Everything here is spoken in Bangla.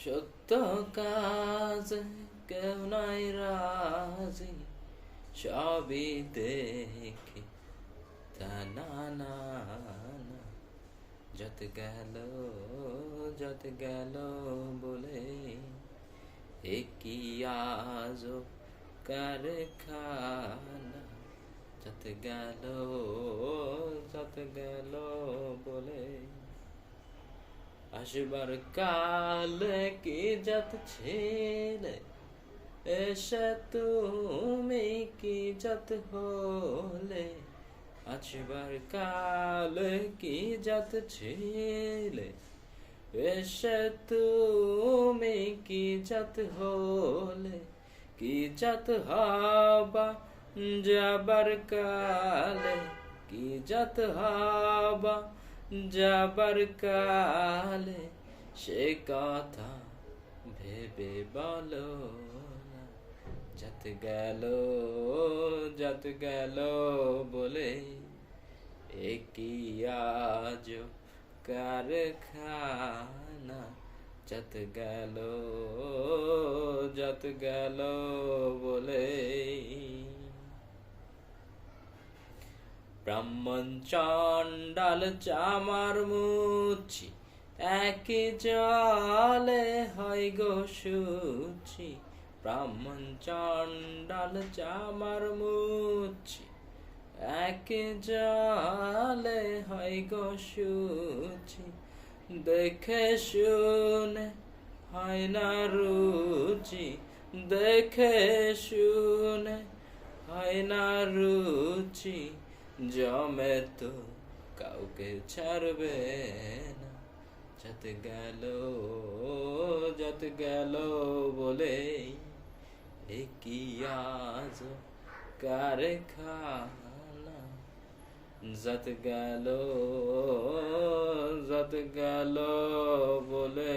সত্য কাজ কেউ নাই রাজি, সবই দেখি তা না না না। যত গেল বলে কি আজব কারখানা। যত গেল বলে আসবার কালে কি যত ছেলে এসে তুমি কি যত হলে। আসবার কালে কি যত ছেলে এসে তুমি কি যত হলে। কি যত হবা যাবার কালে, কি যত হবা যাবার কালে, সে কথা ভেবে বলো না। যত গেল বলে কি আজব কারখানা। যত গেল বলে ব্রাহ্মণ চণ্ডাল চামার মুচি একই জলে হয় গো শুচি। ব্রাহ্মণ চণ্ডাল চামার মুচি একই জলে হয় গো শুচি। দেখে শুনে হয় না রুচি, দেখে শুনে হয় না রুচি। জমে তো কাউকে ছাড়বে না। যত গেল বলে কি আজব কারখানা। যত গেল বলে